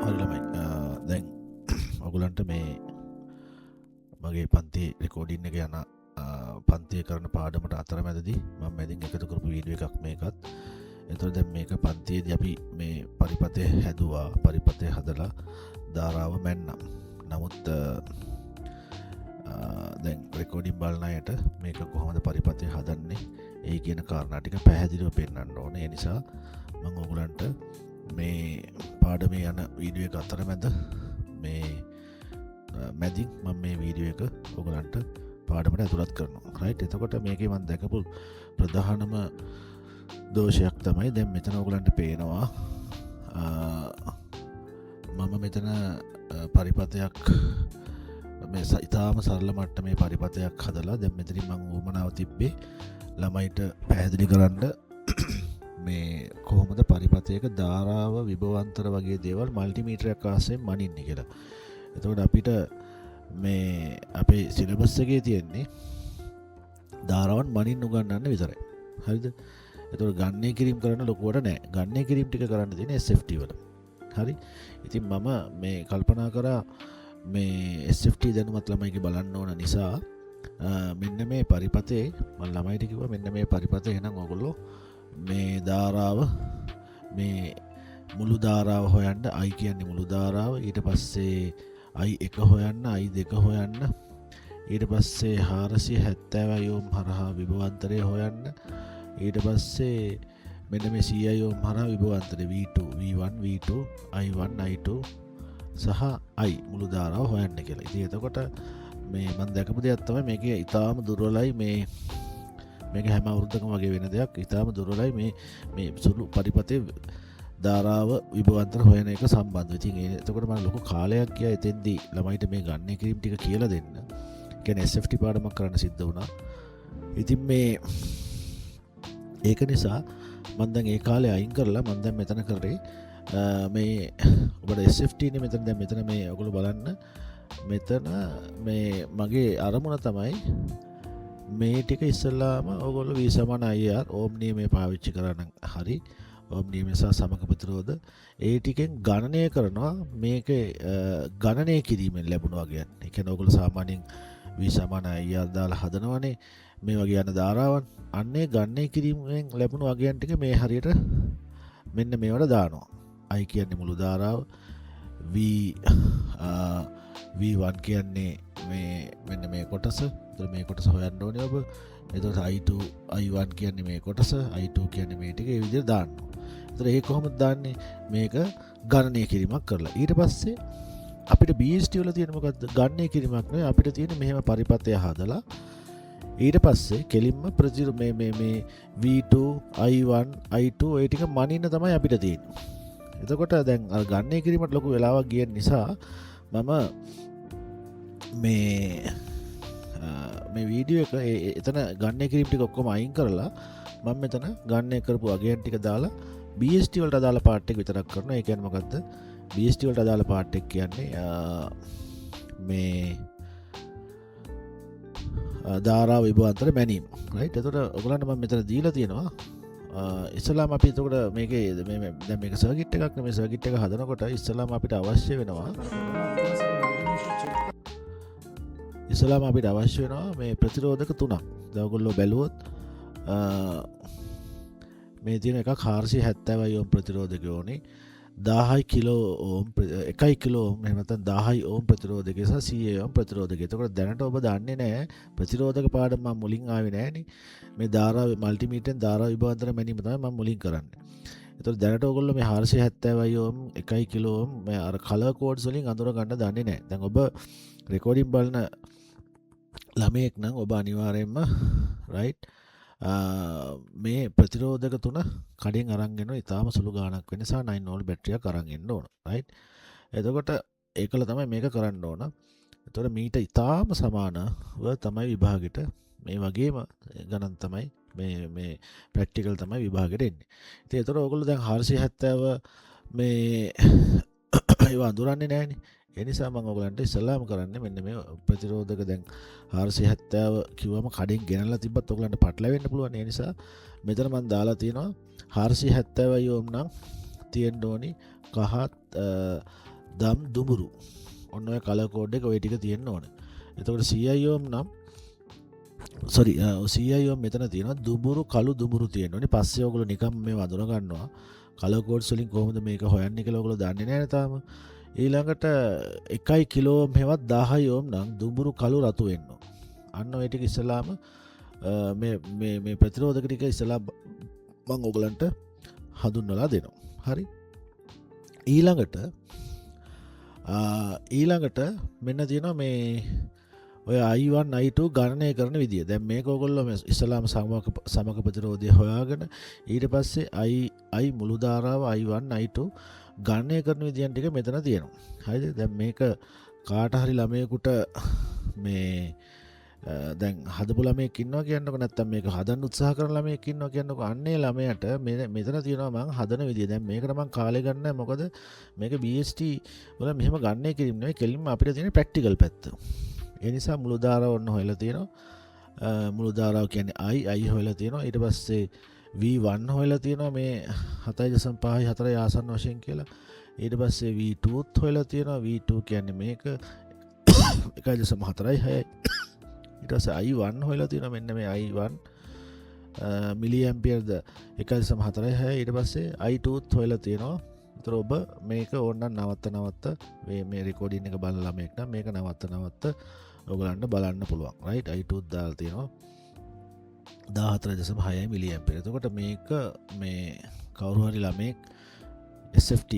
හරි ළමයි දැන් ඔයගලන්ට මේ මගේ පන්ති රෙකෝඩින් එක යන පන්තිය කරන පාඩමට අතරමැදදී මම මැදින් එකතු කරපු වීඩියෝ එකක් මේකත්. එතකොට දැන් මේක පන්තියේදී අපි මේ පරිපතය හැදුවා, පරිපතය හදලා ධාරාව මැන්නම්. නමුත් දැන් රෙකෝඩින් බලන අයට මේක කොහොමද පරිපතය හදන්නේ ඒ කියන කාරණා ටික පැහැදිලිව පෙන්වන්න ඕනේ. ඒ නිසා මම ඔයගලන්ට මේ පාඩමේ යන වීඩියෝ එක අතරමැද මේ මැදින් මම මේ වීඩියෝ එක ඔයගලන්ට පාඩමට ඇතුළත් කරනවා. රයිට්. එතකොට මේකේ මම දැකපු ප්‍රධානම දෝෂයක් තමයි දැන් මෙතන ඔයගලන්ට පේනවා මම මෙතන පරිපතයක් මේ ඉතාම සරල මට්ටමේ පරිපතයක් හදලා දැන් මෙතනින් මම උවමනාව තිබ්බේ ළමයිට පැහැදිලි කරන්න මේ කොහොමද පරිපතයක ධාරාව විභවාන්තර වගේ දේවල් මල්ටිමීටරයක් ආසයෙන් මනින්නේ කියලා. එතකොට අපිට මේ අපේ සිලබස් එකේ තියෙන්නේ ධාරාවන් මනින්න උගන්වන්න විතරයි. හරිද? එතකොට ගණනය කිරීම කරන්න ලොකුවට නෑ. ගණනය කිරීම ටික කරන්න තියෙන්නේ SFT වල. හරි? ඉතින් මම මේ කල්පනා කරා මේ SFT දැනුමත් ළමයිගේ බලන්න ඕන නිසා මෙන්න මේ පරිපතේ මම ළමයිට කිව්වා මෙන්න මේ පරිපතේ එහෙනම් ඔයගොල්ලෝ මේ ධාරාව මේ මුළු ධාරාව හොයන්න I කියන්නේ මුළු ධාරාව ඊට පස්සේ I1 හොයන්න I2 හොයන්න ඊට පස්සේ 470 ඕම් හරහා විභවාන්තරය හොයන්න ඊට පස්සේ මෙන්න මේ 100 ඕම් හරහා විභවාන්තරය V2 V1 V2 I1 I2 සහ I මුළු ධාරාව හොයන්න කියලා. ඉතින් එතකොට මේ මම දැකපු දෙයක් තමයි මේකේ ඊටාම දුර්වලයි මේක හැම අවුරුද්දකම වගේ වෙන දෙයක්. ඊටාම දුර්වලයි මේ සුළු පරිපතේ ධාරාව විභවාන්තර හොයන එක සම්බන්ධව. ඉතින් එතකොට මම ලොකු කාලයක් ගියා එතෙන්දී ළමයිට මේ ගණනය කිරීම ටික කියලා දෙන්න. කියන්නේ SFT පාඩමක් කරන්න සිද්ධ වුණා. ඉතින් මේ ඒක නිසා මම දැන් ඒ කාලේ අයින් කරලා මම දැන් මෙතන කරේ මේ ඔබට SFT නේ මෙතන දැන් මෙතන මේ ඔයගොල්ලෝ බලන්න මෙතන මේ මගේ අරමුණ තමයි මේ ටික ඉස්සෙල්ලාම ඔයගොල්ලෝ V IR ඕම් නියමය පාවිච්චි කරන්න හරි ඕම් නියමය සහ සමක ප්‍රතිරෝධ ඒ ටිකෙන් ගණනය කරනවා මේකේ ගණනය කිරීමෙන් ලැබුණ වගයන්. ඒ කියන්නේ ඔයගොල්ලෝ සාමාන්‍යයෙන් V IR දාලා හදනවනේ මේ වගේ යන ධාරාවන්. අන්නේ ගණනය කිරීමෙන් ලැබුණ වගයන් ටික මේ හරියට මෙන්න මේවට දානවා. I කියන්නේ මුළු ධාරාව V1 කියන්නේ මේ මෙන්න මේ කොටස. එතකොට මේ කොටස හොයන්න ඕනේ ඔබ. එතකොට I2 I1 කියන්නේ මේ කොටස, I2 කියන්නේ මේ ටික ඒ විදිහට දානවා. එතකොට ඒක කොහොමද දාන්නේ? මේක ගණනය කිරීමක් කරලා. ඊට පස්සේ අපිට BST වල තියෙන මොකද්ද? ගණනය කිරීමක් නෙවෙයි අපිට තියෙන මෙහෙම පරිපතය හදලා ඊට පස්සේ කෙලින්ම මේ V2 I1 I2 ඒ ටික මනින්න තමයි අපිට තියෙන්නේ. එතකොට දැන් අර ගණනය කිරීමට ලොකු වෙලාවක් ගිය නිසා මම මේ වීඩියෝ එක එතන ගණනය කිරීම ටික ඔක්කොම අයින් කරලා මම මෙතන ගණනය කරපු අගයන් ටික දාලා BST වලට අදාළ පාර්ට් එක විතරක් කරනවා. ඒ කියන්නේ මොකද්ද? BST වලට අදාළ පාර්ට් එක කියන්නේ මේ ධාරාව විභවාන්තර මැනීම. රයිට්. එතකොට ඔයගලන්ට මම මෙතන දීලා තියෙනවා ඉස්සලාම අපි එතකොට මේකේ දැන් මේක සර්කිට් එකක් නේ. මේ සර්කිට් එක හදනකොට ඉස්සලාම අපිට අවශ්‍ය වෙනවා මේ ප්‍රතිරෝධක තුනක්. දැන් ඔයගොල්ලෝ බැලුවොත් මේ තියෙන එකක් 470 ඕම් ප්‍රතිරෝධකය ඕනේ. 1000 කිලෝ ඕම් 1 කිලෝ ඕම් එහෙම නැත්නම් 1000 ඕම් ප්‍රතිරෝධකය සහ 100 ඕම් ප්‍රතිරෝධකය. එතකොට දැනට ඔබ දන්නේ නැහැ ප්‍රතිරෝධක පාඩම මම මුලින් ආවේ නැහනේ. මේ ධාරා මල්ටිමීටරෙන් ධාරා විභවාන්තර මැනීම තමයි මම මුලින් කරන්නේ. එතකොට දැනට ඔයගොල්ලෝ මේ 470 ඕම් 1 කිලෝ ඕම් මේ අර කලර් කෝඩ්ස් වලින් අඳුර ගන්න දන්නේ නැහැ. දැන් ඔබ රෙකෝඩින් බලන ළමයෙක් නම් ඔබ අනිවාර්යයෙන්ම රයිට් මේ ප්‍රතිරෝධක තුන කඩෙන් අරන් එනවා. ඊටාම සුළු ගාණක් වෙන නිසා 9 වෝල්ට් බැටරියක් අරන් එන්න ඕන. රයිට්. එතකොට ඒකල තමයි මේක කරන්න ඕන. එතකොට මීට ඊටාම සමානව තමයි විභාගෙට මේ වගේම ගණන් තමයි මේ ප්‍රැක්ටිකල් තමයි විභාගෙට එන්නේ. ඉතින් ඒතර ඔයගොල්ලෝ දැන් 470 මේ ඒවා අඳුරන්නේ නැහනේ. ඒ නිසා මම ඔයගලන්ට ඉස්සලාම කරන්නේ මෙන්න මේ ප්‍රතිරෝධක දැන් 470 කිව්වම කඩෙන් ගෙනල්ලා තිබ්බත් ඔයගලන්ට පටලවෙන්න පුළුවන්. ඒ නිසා මෙතන මම දාලා තියෙනවා 470 යෝම් නම් තියෙන්න ඕනි කහ දම් දුඹුරු. ඔන්න ඔය කලර් කෝඩ් එක ඔය ටික තියෙන්න ඕන. එතකොට CI යෝම් නම් CI යෝම් මෙතන තියෙනවා දුඹුරු කළු දුඹුරු තියෙන්න ඕනි. පස්සේ ඔයගොල්ලෝ නිකම් මේ වඳුන ගන්නවා. කලර් කෝඩ්ස් වලින් කොහොමද මේක හොයන්නේ කියලා ඔයගොල්ලෝ දන්නේ නැහැ තාම. ඊළඟට 1 කිලෝ මෙහෙවත් 10 යෝම් නම් දුඹුරු කළු රතු වෙන්න ඕන. අන්න ඔය ටික ඉස්සලාම මේ ප්‍රතිරෝධක ටික ඉස්සලා මම ඔයගලන්ට හඳුන්වලා දෙනවා. හරි. ඊළඟට මෙන්න තියෙනවා මේ ඔය I1 I2 ගණනය කරන විදිය. දැන් මේක ඔයගොල්ලෝ ඉස්සලාම සමක ප්‍රතිරෝධය හොයාගෙන ඊට පස්සේ I මුළු ධාරාව I1 I2 ගණනය කරන විදියන් ටික මෙතන තියෙනවා. හරිද? දැන් මේක කාට හරි ළමයෙකුට මේ දැන් හදපු ළමයෙක් ඉන්නවා කියන්නකො නැත්නම් මේක හදන්න උත්සාහ කරන ළමයෙක් ඉන්නවා කියන්නකො අන්නේ ළමයාට මෙතන තියෙනවා මම හදන විදිය. දැන් මේකට මම කාලේ ගන්න නැහැ මොකද මේක BST වල මෙහෙම ගන්නේ කිරීම නෙවෙයි කෙලින්ම අපිට තියෙන ප්‍රැක්ටිකල් පැත්ත. ඒ නිසා මුළු ධාරාව ඔන්න හොයලා තියෙනවා. මුළු ධාරාව කියන්නේ I හොයලා තියෙනවා. ඊට පස්සේ V1 හොයලා තියෙනවා මේ 7.5 4 ආසන්න වශයෙන් කියලා. ඊට පස්සේ V2 හොයලා තියෙනවා. V2 කියන්නේ මේක 1.4යි 6යි. ඊට පස්සේ I1 හොයලා තියෙනවා මෙන්න මේ I1 මිලි ඇම්පියර්ද 1.4යි 6යි. ඊට පස්සේ I2 හොයලා තියෙනවා. ඒතර ඔබ මේක ඕනනම් නවත්ත මේ රෙකෝඩින් එක බලලා මේක නම් මේක නවත්ත ඔයගලන්ට බලන්න පුළුවන්. රයිට් I2 දාලා තියෙනවා 14.6 මිලි ඇම්පියර්. එතකොට මේක මේ කවුරු හරි ළමෙක් SFT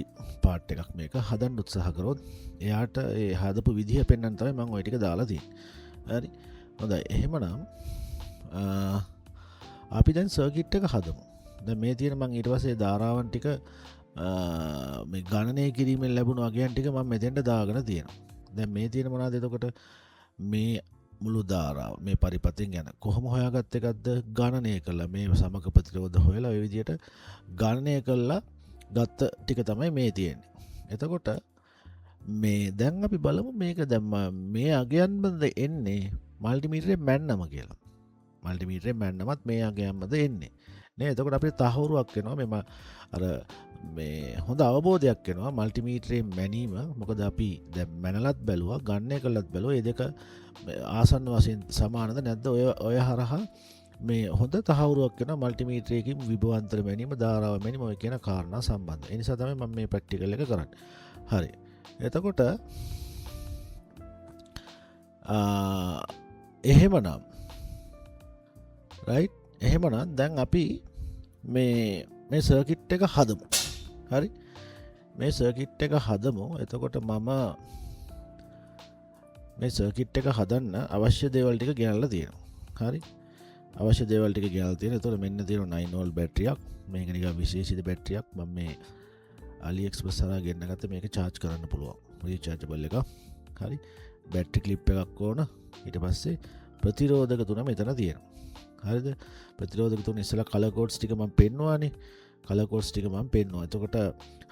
පාර්ට් එකක් මේක හදන්න උත්සාහ කරොත් එයාට ඒ හදපු විදිහ පෙන්වන්න තමයි මම ওই ටික දාලා තියෙන්නේ. හරි. හොඳයි. එහෙමනම් අපි දැන් සර්කිට් එක හදමු. දැන් මේ තියෙන මම ඊට පස්සේ ධාරාවන් ටික මේ ගණනය කිරීමෙන් ලැබුණු අගයන් ටික මම මෙතෙන්ට දාගෙන තියෙනවා. දැන් මේ තියෙන මොනවද එතකොට මේ මුළු ධාරාව මේ පරිපතෙන් යන කොහොම හොයාගත්ත එකක්ද ගණනය කළා මේ සමක ප්‍රතිරෝධ හොයලා ඔය විදිහට ගණනය කළා ගත්ත ටික තමයි මේ තියෙන්නේ. එතකොට මේ දැන් අපි බලමු මේක දැන් මේ අගයන්මද එන්නේ මල්ටිමීටරේ මැන්නම කියලා. මල්ටිමීටරේ මැන්නමත් මේ අගයන්මද එන්නේ. නේ එතකොට අපිට තහවුරුවක් වෙනවා මෙම අර මේ හොඳ අවබෝධයක් වෙනවා මල්ටිමීටරේ මැනීම. මොකද අපි දැන් මැනලත් බැලුවා ගණනය කළත් බැලුවා. මේ දෙක ආසන්න වශයෙන් සමානද නැද්ද ඔය හරහා මේ හොඳ තහවුරුවක් වෙනවා මල්ටිමීටරයකින් විභවාන්තර මැනීම ධාරාව මැනීම ඔය කියන කාරණා සම්බන්ධ. ඒ නිසා තමයි මම මේ ප්‍රැක්ටිකල් එක කරන්නේ. හරි. එතකොට එහෙමනම් රයිට් එහෙමනම් දැන් අපි මේ සර්කිට් එක හදමු. හරි. මේ සර්කිට් එක හදමු. එතකොට මම මේ සර්කිට් එක හදන්න අවශ්‍ය දේවල් ටික ගෙනල්ලා තියෙනවා. හරි. අවශ්‍ය දේවල් ටික ගෙනල්ලා තියෙනවා. එතකොට මෙන්න තියෙනවා 9 volt බැටරියක්. මේක නිකන් විශේෂිත බැටරියක්. මම මේ AliExpress හරහා ගෙන්න ගත්ත මේක charge කරන්න පුළුවන්. rechargeable එක. හරි. බැටරි ක්ලිප් එකක් ඕන. ඊට පස්සේ ප්‍රතිරෝධක තුන මෙතන තියෙනවා. හරිද? ප්‍රතිරෝධක තුන ඉස්සලා කලර් කෝඩ්ස් ටික මම පෙන්වුවානේ. කලර් කෝඩ්ස් ටික මම පෙන්වුවා. එතකොට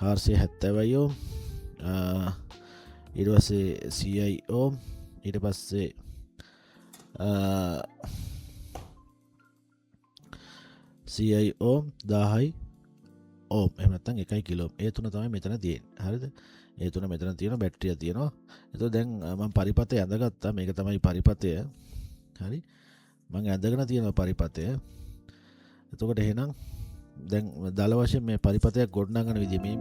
470 ඕම් ඊට පස්සේ CI ඕම් ඊට පස්සේ CI ඕම් 10යි ඕම් එහෙම නැත්නම් 1 කිලෝ. ඒ තුන තමයි මෙතන තියෙන්නේ. හරිද? ඒ තුන මෙතන තියෙනවා බැටරිය තියෙනවා. එතකොට දැන් මම පරිපතය ඇඳගත්තා. මේක තමයි පරිපතය. හරි. මම ඇඳගෙන තියෙන පරිපතය. එතකොට එහෙනම් දැන් දල වශයෙන් මේ පරිපතයක් ගොඩනගන විදිහ මේ